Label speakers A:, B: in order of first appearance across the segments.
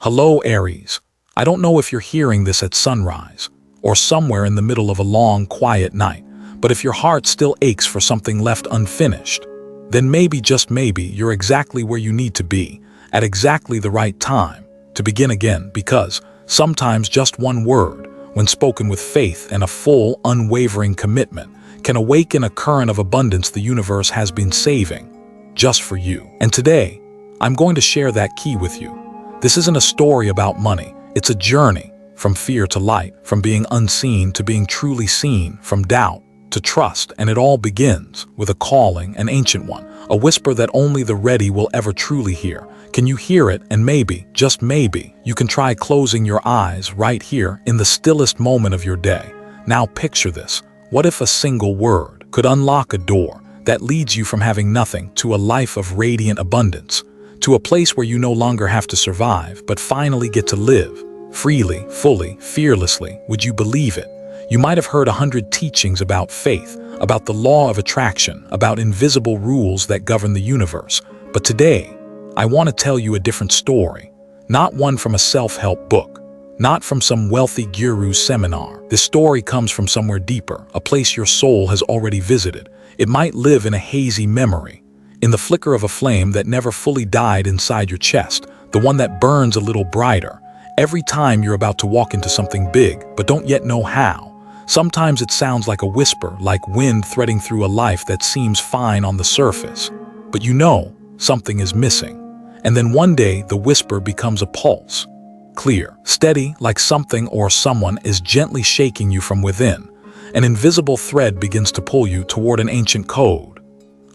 A: Hello, Aries. I don't know if you're hearing this at sunrise or somewhere in the middle of a long, quiet night, but if your heart still aches for something left unfinished, then maybe, just maybe, you're exactly where you need to be at exactly the right time to begin again, because sometimes just one word, when spoken with faith and a full, unwavering commitment, can awaken a current of abundance the universe has been saving just for you. And today, I'm going to share that key with you. This isn't a story about money. It's a journey from fear to light, from being unseen to being truly seen, from doubt to trust, and it all begins with a calling, an ancient one, a whisper that only the ready will ever truly hear. Can you hear it? And maybe, just maybe, you can try closing your eyes right here in the stillest moment of your day. Now picture this. What if a single word could unlock a door that leads you from having nothing to a life of radiant abundance, to a place where you no longer have to survive, but finally get to live freely, fully, fearlessly? Would you believe it? You might have heard 100 teachings about faith, about the law of attraction, about invisible rules that govern the universe. But today, I want to tell you a different story. Not one from a self-help book, not from some wealthy guru's seminar. This story comes from somewhere deeper, a place your soul has already visited. It might live in a hazy memory, in the flicker of a flame that never fully died inside your chest, the one that burns a little brighter every time you're about to walk into something big, but don't yet know how. Sometimes it sounds like a whisper, like wind threading through a life that seems fine on the surface, but you know something is missing. And then one day, the whisper becomes a pulse, clear, steady, like something or someone is gently shaking you from within. An invisible thread begins to pull you toward an ancient code,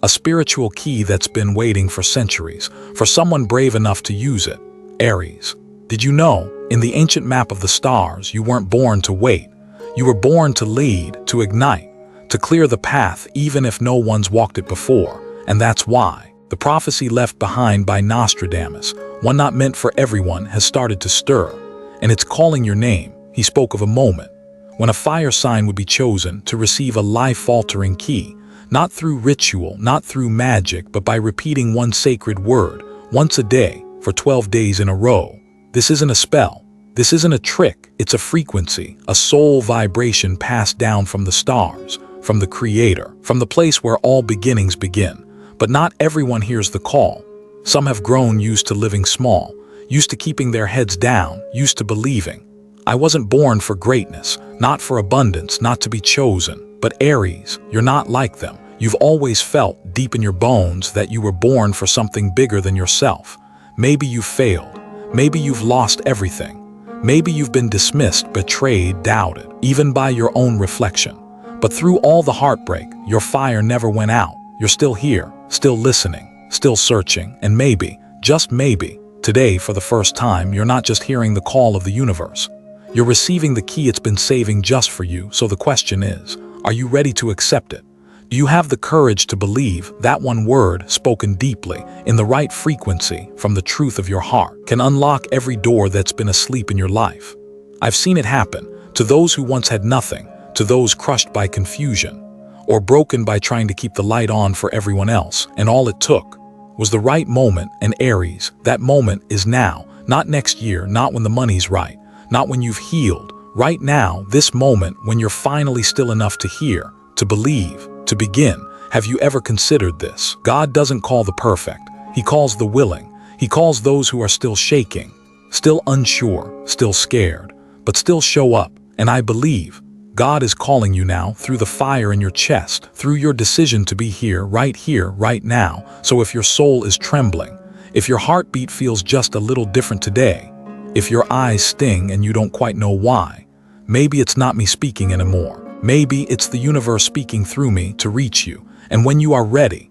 A: a spiritual key that's been waiting for centuries, for someone brave enough to use it. Aries. Did you know, in the ancient map of the stars, you weren't born to wait. You were born to lead, to ignite, to clear the path even if no one's walked it before. And that's why the prophecy left behind by Nostradamus, one not meant for everyone, has started to stir. And it's calling your name. He spoke of a moment when a fire sign would be chosen to receive a life-altering key, not through ritual, not through magic, but by repeating one sacred word once a day for 12 days in a row. This isn't a spell. This isn't a trick. It's a frequency, a soul vibration passed down from the stars, from the Creator, from the place where all beginnings begin. But not everyone hears the call. Some have grown used to living small, used to keeping their heads down, used to believing, I wasn't born for greatness, not for abundance, not to be chosen. But Aries, you're not like them. You've always felt deep in your bones that you were born for something bigger than yourself. Maybe you failed. Maybe you've lost everything. Maybe you've been dismissed, betrayed, doubted, even by your own reflection. But through all the heartbreak, your fire never went out. You're still here, still listening, still searching, and maybe, just maybe, today for the first time, you're not just hearing the call of the universe. You're receiving the key it's been saving just for you. So the question is, are you ready to accept it? Do you have the courage to believe that one word, spoken deeply, in the right frequency, from the truth of your heart, can unlock every door that's been asleep in your life? I've seen it happen to those who once had nothing, to those crushed by confusion, or broken by trying to keep the light on for everyone else. And all it took was the right moment. And Aries, that moment is now, not next year, not when the money's right, not when you've healed. Right now, this moment when you're finally still enough to hear, to believe, to begin. Have you ever considered this? God doesn't call the perfect. He calls the willing. He calls those who are still shaking, still unsure, still scared, but still show up. And I believe God is calling you now through the fire in your chest, through your decision to be here, right now. So if your soul is trembling, if your heartbeat feels just a little different today, if your eyes sting and you don't quite know why, maybe it's not me speaking anymore. Maybe it's the universe speaking through me to reach you. And when you are ready,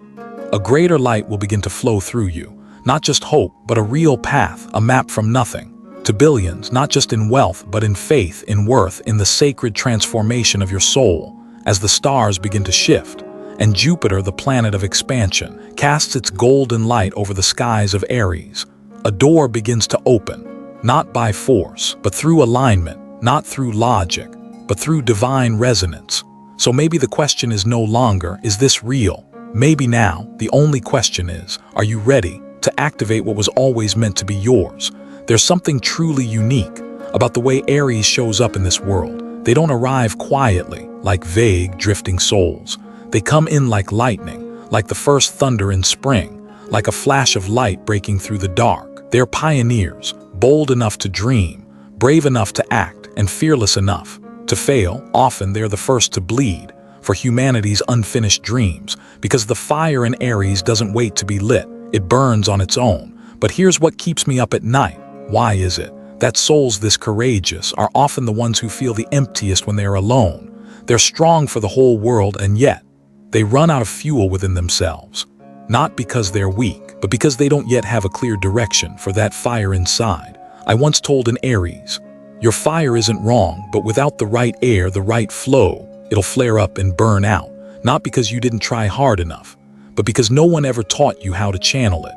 A: a greater light will begin to flow through you. Not just hope, but a real path, a map from nothing to billions, not just in wealth, but in faith, in worth, in the sacred transformation of your soul. As the stars begin to shift, and Jupiter, the planet of expansion, casts its golden light over the skies of Aries, a door begins to open, not by force, but through alignment, not through logic, but through divine resonance. So maybe the question is no longer, is this real? Maybe now, the only question is, are you ready to activate what was always meant to be yours? There's something truly unique about the way Aries shows up in this world. They don't arrive quietly, like vague, drifting souls. They come in like lightning, like the first thunder in spring, like a flash of light breaking through the dark. They're pioneers, bold enough to dream, brave enough to act, and fearless enough to fail. Often they're the first to bleed for humanity's unfinished dreams, because the fire in Aries doesn't wait to be lit. It burns on its own. But here's what keeps me up at night. Why is it that souls this courageous are often the ones who feel the emptiest when they are alone? They're strong for the whole world, and yet they run out of fuel within themselves. Not because they're weak, but because they don't yet have a clear direction for that fire inside. I once told an Aries, your fire isn't wrong, but without the right air, the right flow, it'll flare up and burn out. Not because you didn't try hard enough, but because no one ever taught you how to channel it.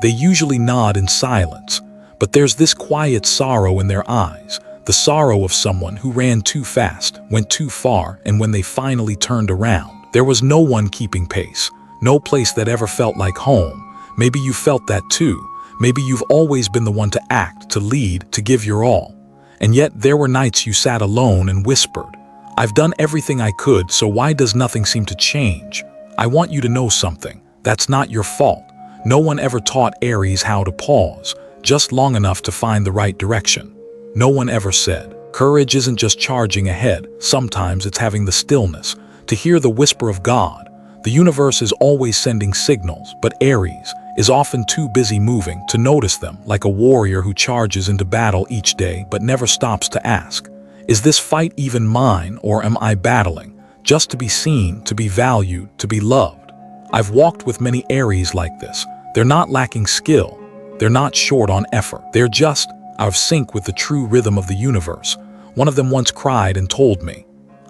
A: They usually nod in silence, but there's this quiet sorrow in their eyes, the sorrow of someone who ran too fast, went too far, and when they finally turned around, there was no one keeping pace. No place that ever felt like home. Maybe you felt that too. Maybe you've always been the one to act, to lead, to give your all. And yet there were nights you sat alone and whispered, I've done everything I could, so why does nothing seem to change? I want you to know something. That's not your fault. No one ever taught Aries how to pause, just long enough to find the right direction. No one ever said, courage isn't just charging ahead. Sometimes it's having the stillness, to hear the whisper of God. The universe is always sending signals, but Aries is often too busy moving to notice them, like a warrior who charges into battle each day but never stops to ask, is this fight even mine, or am I battling just to be seen, to be valued, to be loved? I've walked with many Aries like this. They're not lacking skill. They're not short on effort. They're just out of sync with the true rhythm of the universe. One of them once cried and told me,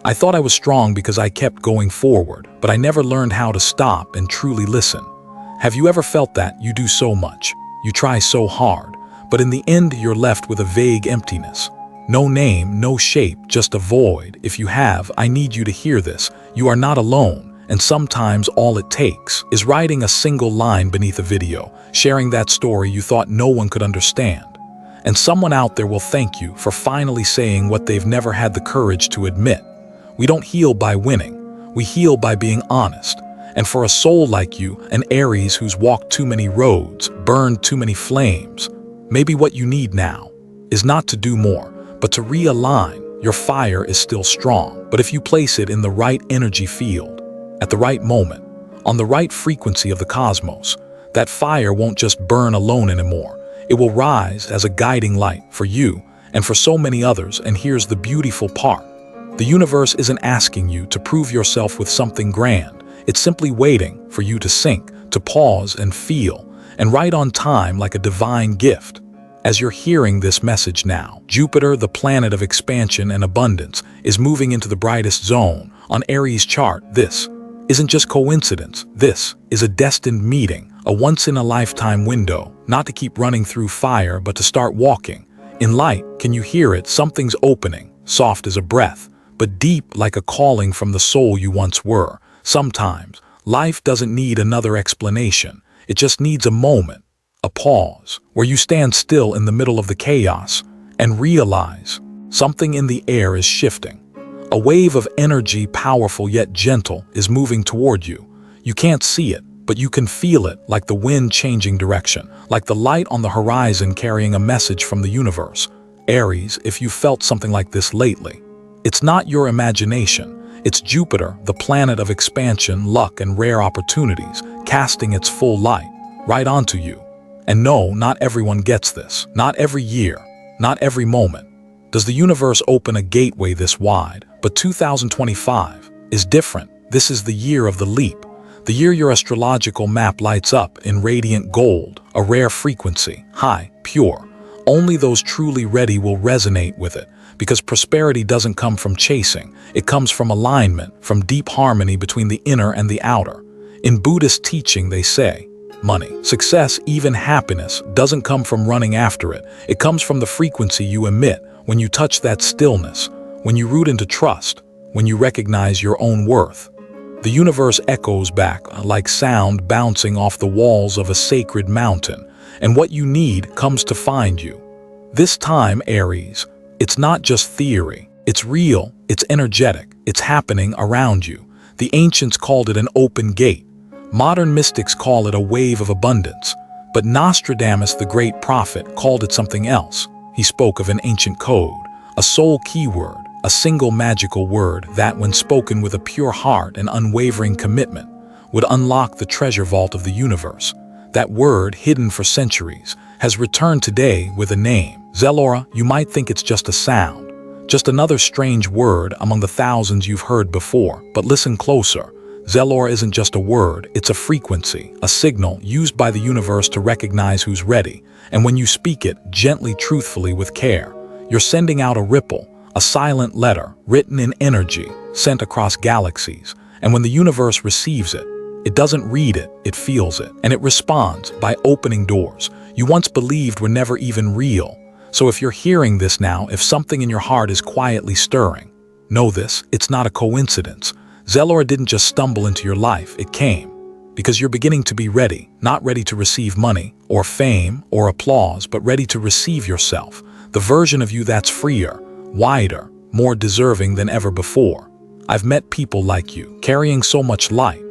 A: I thought I was strong because I kept going forward, but I never learned how to stop and truly listen. Have you ever felt that? You do so much, you try so hard, but in the end you're left with a vague emptiness. No name, no shape, just a void. If you have, I need you to hear this. You are not alone, and sometimes all it takes is writing a single line beneath a video, sharing that story you thought no one could understand. And someone out there will thank you for finally saying what they've never had the courage to admit. We don't heal by winning, we heal by being honest. And for a soul like you, an Aries who's walked too many roads, burned too many flames, maybe what you need now is not to do more, but to realign. Your fire is still strong, but if you place it in the right energy field, at the right moment, on the right frequency of the cosmos, that fire won't just burn alone anymore. It will rise as a guiding light for you and for so many others. And here's the beautiful part. The universe isn't asking you to prove yourself with something grand. It's simply waiting for you to sync, to pause and feel, and right on time like a divine gift. As you're hearing this message now, Jupiter, the planet of expansion and abundance, is moving into the brightest zone on Aries' chart. This isn't just coincidence. This is a destined meeting, a once-in-a-lifetime window, not to keep running through fire, but to start walking. In light, can you hear it? Something's opening, soft as a breath, but deep like a calling from the soul you once were. Sometimes, life doesn't need another explanation. It just needs a moment, a pause, where you stand still in the middle of the chaos and realize something in the air is shifting. A wave of energy, powerful yet gentle, is moving toward you. You can't see it, but you can feel it, like the wind changing direction, like the light on the horizon carrying a message from the universe. Aries, if you felt something like this lately, it's not your imagination. It's Jupiter, the planet of expansion, luck, and rare opportunities, casting its full light right onto you. And no, not everyone gets this. Not every year, not every moment does the universe open a gateway this wide. But 2025 is different. This is the year of the leap. The year your astrological map lights up in radiant gold, a rare frequency, high, pure. Only those truly ready will resonate with it, because prosperity doesn't come from chasing. It comes from alignment, from deep harmony between the inner and the outer. In Buddhist teaching, they say, money, success, even happiness doesn't come from running after it. It comes from the frequency you emit when you touch that stillness, when you root into trust, when you recognize your own worth. The universe echoes back like sound bouncing off the walls of a sacred mountain, and what you need comes to find you. This time, Aries, it's not just theory. It's real, it's energetic, it's happening around you. The ancients called it an open gate. Modern mystics call it a wave of abundance. But Nostradamus, the great prophet, called it something else. He spoke of an ancient code, a soul keyword, a single magical word that, when spoken with a pure heart and unwavering commitment, would unlock the treasure vault of the universe. That word, hidden for centuries, has returned today with a name. Zellora. You might think it's just a sound, just another strange word among the thousands you've heard before, but listen closer. Zellora isn't just a word, it's a frequency, a signal used by the universe to recognize who's ready. And when you speak it, gently, truthfully, with care, you're sending out a ripple, a silent letter, written in energy, sent across galaxies. And when the universe receives it, it doesn't read it, it feels it. And it responds by opening doors you once believed were never even real. So if you're hearing this now, if something in your heart is quietly stirring, know this, it's not a coincidence. Zellora didn't just stumble into your life, it came because you're beginning to be ready, not ready to receive money or fame or applause, but ready to receive yourself, the version of you that's freer, wider, more deserving than ever before. I've met people like you, carrying so much light,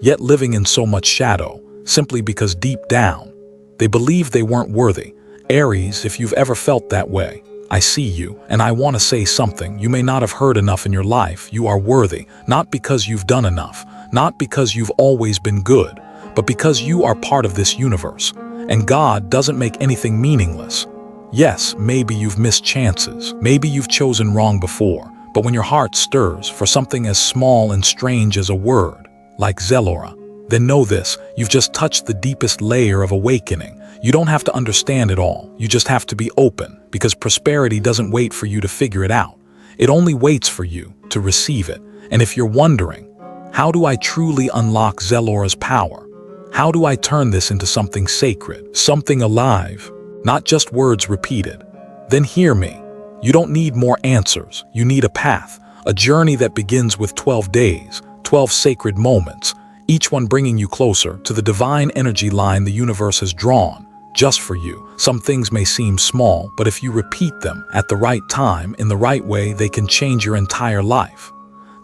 A: yet living in so much shadow, simply because deep down, they believed they weren't worthy. Aries, if you've ever felt that way, I see you, and I want to say something. You may not have heard enough in your life. You are worthy, not because you've done enough, not because you've always been good, but because you are part of this universe. And God doesn't make anything meaningless. Yes, maybe you've missed chances, maybe you've chosen wrong before, but when your heart stirs for something as small and strange as a word, like Zellora, then know this, you've just touched the deepest layer of awakening. You don't have to understand it all, you just have to be open, because prosperity doesn't wait for you to figure it out. It only waits for you to receive it. And if you're wondering, how do I truly unlock Zellora's power? How do I turn this into something sacred, something alive, not just words repeated? Then hear me. You don't need more answers, you need a path, a journey that begins with 12 days, 12 sacred moments, each one bringing you closer to the divine energy line the universe has drawn just for you. Some things may seem small, but if you repeat them at the right time, in the right way, they can change your entire life.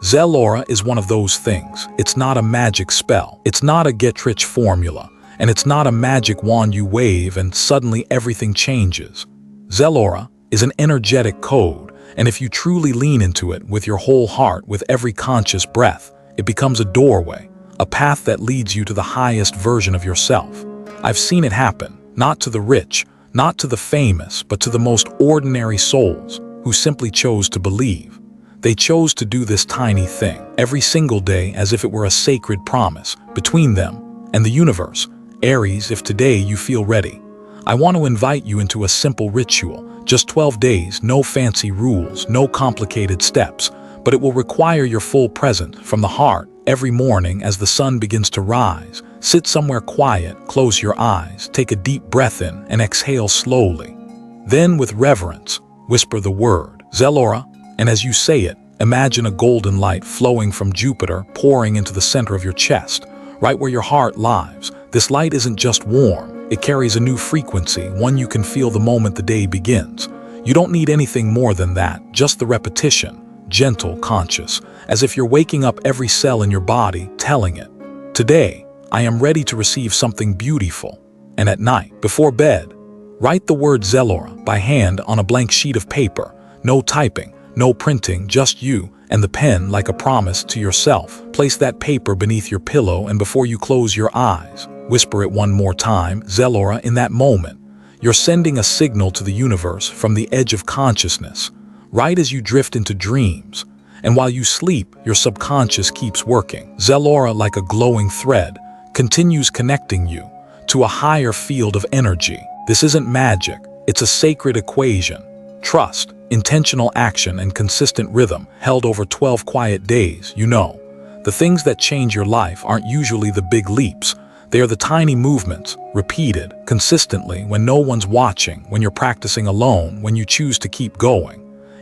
A: Zellora is one of those things. It's not a magic spell. It's not a get-rich formula. And it's not a magic wand you wave and suddenly everything changes. Zellora is an energetic code, and if you truly lean into it with your whole heart, with every conscious breath, it becomes a doorway, a path that leads you to the highest version of yourself. I've seen it happen. Not to the rich, not to the famous, but to the most ordinary souls who simply chose to believe. They chose to do this tiny thing every single day as if it were a sacred promise between them and the universe. Aries, if today you feel ready, I want to invite you into a simple ritual. Just 12 days, no fancy rules, no complicated steps, but it will require your full presence from the heart. Every morning as the sun begins to rise, sit somewhere quiet, close your eyes, take a deep breath in and exhale slowly. Then with reverence, whisper the word, Zellora, and as you say it, imagine a golden light flowing from Jupiter pouring into the center of your chest, right where your heart lies. This light isn't just warm, it carries a new frequency, one you can feel the moment the day begins. You don't need anything more than that, just the repetition. Gentle, conscious, as if you're waking up every cell in your body, telling it, today, I am ready to receive something beautiful. And at night, before bed, write the word Zellora by hand on a blank sheet of paper. No typing, no printing, just you and the pen like a promise to yourself. Place that paper beneath your pillow, and before you close your eyes, whisper it one more time, Zellora. In that moment, you're sending a signal to the universe from the edge of consciousness, right as you drift into dreams. And while you sleep, your subconscious keeps working. Zellora, like a glowing thread, continues connecting you to a higher field of energy. This isn't magic, it's a sacred equation. Trust, intentional action, and consistent rhythm held over 12 quiet days. You know, the things that change your life aren't usually the big leaps. They are the tiny movements, repeated consistently when no one's watching, when you're practicing alone, when you choose to keep going.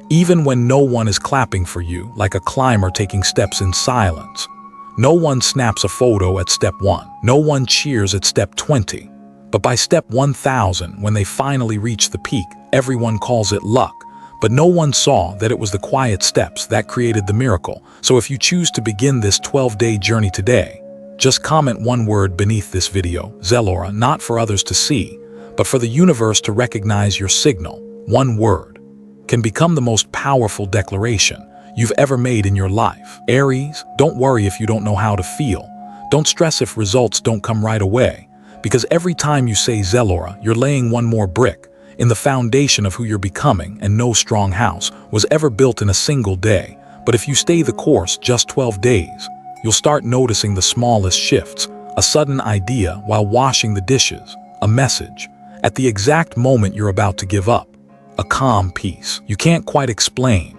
A: Even when no one is clapping for you, like a climber taking steps in silence. No one snaps a photo at step 1. No one cheers at step 20. But by step 1000, when they finally reach the peak, everyone calls it luck. But no one saw that it was the quiet steps that created the miracle. So if you choose to begin this 12-day journey today, just comment one word beneath this video, Zellora, not for others to see, but for the universe to recognize your signal. One word can become the most powerful declaration you've ever made in your life. Aries, don't worry if you don't know how to feel. Don't stress if results don't come right away, because every time you say Zellora, you're laying one more brick in the foundation of who you're becoming, and no strong house was ever built in a single day. But if you stay the course just 12 days, you'll start noticing the smallest shifts, a sudden idea while washing the dishes, a message at the exact moment you're about to give up, a calm peace you can't quite explain.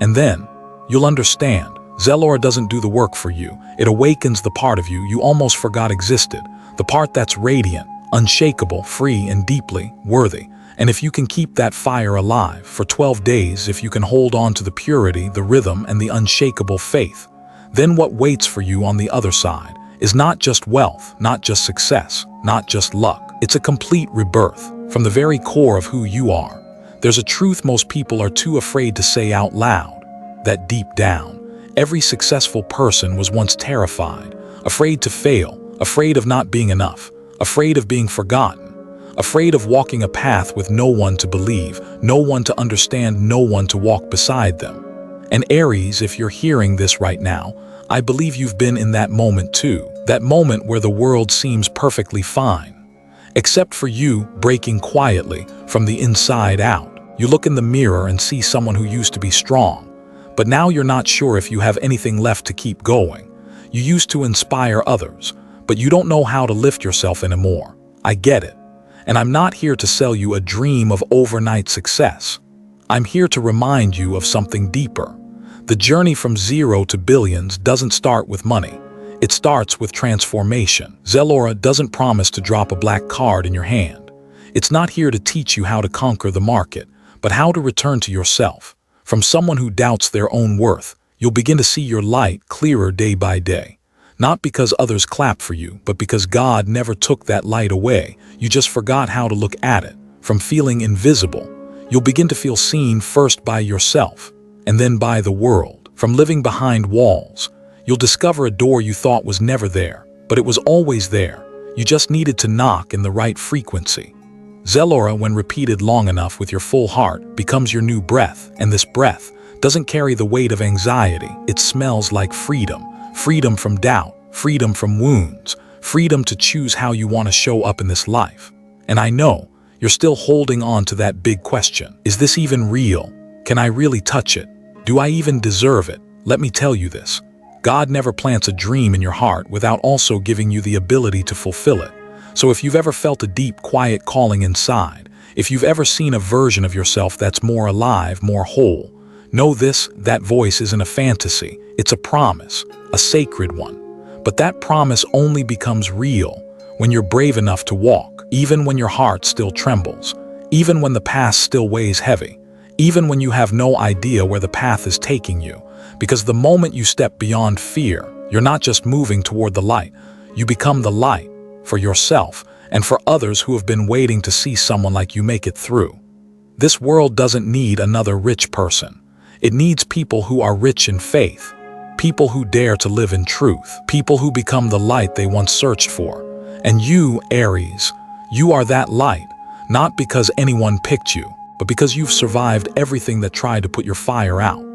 A: And then you'll understand. Zellora doesn't do the work for you. It awakens the part of you you almost forgot existed, the part that's radiant, unshakable, free, and deeply worthy. And if you can keep that fire alive for 12 days, if you can hold on to the purity, the rhythm, and the unshakable faith, then what waits for you on the other side is not just wealth, not just success, not just luck. It's a complete rebirth from the very core of who you are. There's a truth most people are too afraid to say out loud, that deep down, every successful person was once terrified, afraid to fail, afraid of not being enough, afraid of being forgotten, afraid of walking a path with no one to believe, no one to understand, no one to walk beside them. And Aries, if you're hearing this right now, I believe you've been in that moment too, that moment where the world seems perfectly fine, except for you breaking quietly from the inside out. You look in the mirror and see someone who used to be strong, but now you're not sure if you have anything left to keep going. You used to inspire others, but you don't know how to lift yourself anymore. I get it. And I'm not here to sell you a dream of overnight success. I'm here to remind you of something deeper. The journey from zero to billions doesn't start with money. It starts with transformation. Zellora doesn't promise to drop a black card in your hand. It's not here to teach you how to conquer the market, but how to return to yourself. From someone who doubts their own worth, you'll begin to see your light clearer day by day. Not because others clap for you, but because God never took that light away. You just forgot how to look at it. From feeling invisible, you'll begin to feel seen, first by yourself, and then by the world. From living behind walls, you'll discover a door you thought was never there, but it was always there. You just needed to knock in the right frequency. Zellora, when repeated long enough with your full heart, becomes your new breath, and this breath doesn't carry the weight of anxiety. It smells like freedom. Freedom from doubt, freedom from wounds, freedom to choose how you want to show up in this life. And I know you're still holding on to that big question. Is this even real? Can I really touch it? Do I even deserve it? Let me tell you this. God never plants a dream in your heart without also giving you the ability to fulfill it. So if you've ever felt a deep, quiet calling inside, if you've ever seen a version of yourself that's more alive, more whole, know this, that voice isn't a fantasy. It's a promise, a sacred one. But that promise only becomes real when you're brave enough to walk, even when your heart still trembles, even when the past still weighs heavy, even when you have no idea where the path is taking you. Because the moment you step beyond fear, you're not just moving toward the light, you become the light for yourself and for others who have been waiting to see someone like you make it through. This world doesn't need another rich person. It needs people who are rich in faith. People who dare to live in truth, people who become the light they once searched for. And you, Aries, you are that light, not because anyone picked you, but because you've survived everything that tried to put your fire out.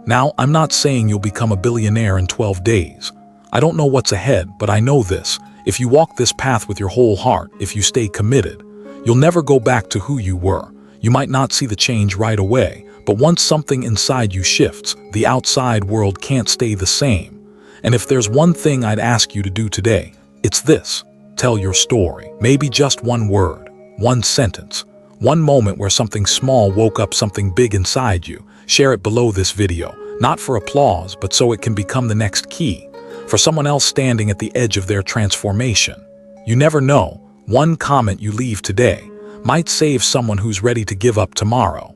A: Now, I'm not saying you'll become a billionaire in 12 days. I don't know what's ahead, but I know this. If you walk this path with your whole heart, if you stay committed, you'll never go back to who you were. You might not see the change right away, but once something inside you shifts, the outside world can't stay the same. And if there's one thing I'd ask you to do today, it's this. Tell your story. Maybe just one word, one sentence, one moment where something small woke up something big inside you. Share it below this video, not for applause, but so it can become the next key for someone else standing at the edge of their transformation. You never know, one comment you leave today might save someone who's ready to give up tomorrow.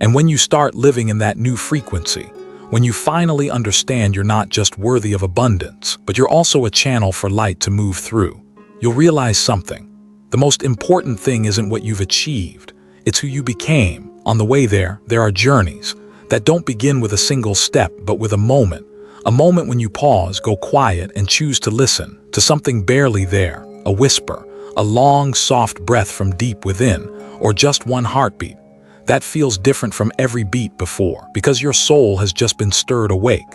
A: And when you start living in that new frequency, when you finally understand you're not just worthy of abundance, but you're also a channel for light to move through, you'll realize something. The most important thing isn't what you've achieved, it's who you became. On the way there are journeys that don't begin with a single step, but with a moment when you pause, go quiet, and choose to listen to something barely there, a whisper, a long, soft breath from deep within, or just one heartbeat that feels different from every beat before, because your soul has just been stirred awake.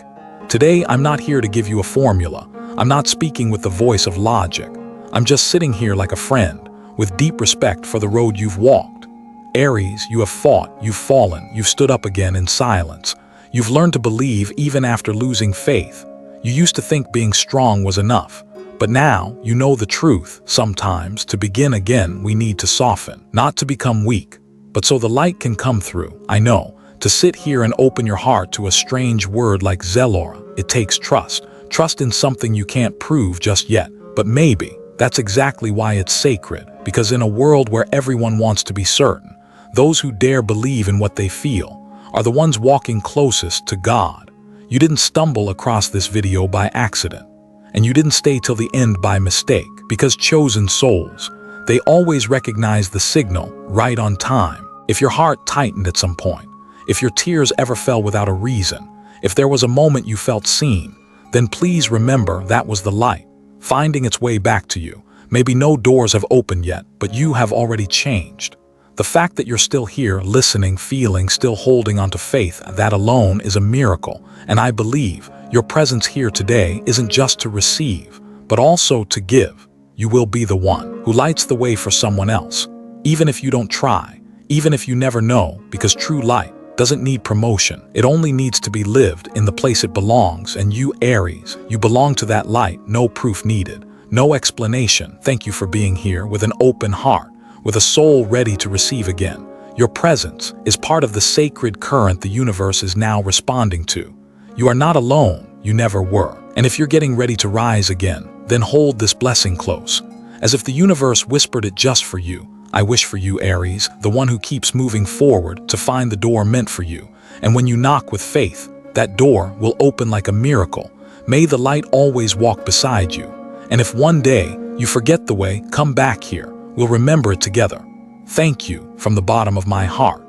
A: Today, I'm not here to give you a formula. I'm not speaking with the voice of logic. I'm just sitting here like a friend, with deep respect for the road you've walked. Aries, you have fought, you've fallen, you've stood up again in silence. You've learned to believe even after losing faith. You used to think being strong was enough, but now you know the truth. Sometimes, to begin again, we need to soften, not to become weak, but so the light can come through. I know, to sit here and open your heart to a strange word like Zelora, it takes trust. Trust in something you can't prove just yet, but maybe that's exactly why it's sacred, because in a world where everyone wants to be certain, those who dare believe in what they feel are the ones walking closest to God. You didn't stumble across this video by accident, and you didn't stay till the end by mistake, because chosen souls, they always recognize the signal right on time. If your heart tightened at some point, if your tears ever fell without a reason, if there was a moment you felt seen, then please remember that was the light, finding its way back to you. Maybe no doors have opened yet, but you have already changed. The fact that you're still here, listening, feeling, still holding onto faith, that alone is a miracle. And I believe your presence here today isn't just to receive, but also to give. You will be the one who lights the way for someone else, even if you don't try, even if you never know, because true light doesn't need promotion. It only needs to be lived in the place it belongs. And you, Aries, you belong to that light. No proof needed, no explanation. Thank you for being here with an open heart, with a soul ready to receive again. Your presence is part of the sacred current the universe is now responding to. You are not alone, you never were. And if you're getting ready to rise again, then hold this blessing close, as if the universe whispered it just for you. I wish for you, Aries, the one who keeps moving forward, to find the door meant for you. And when you knock with faith, that door will open like a miracle. May the light always walk beside you. And if one day you forget the way, come back here. We'll remember it together. Thank you from the bottom of my heart.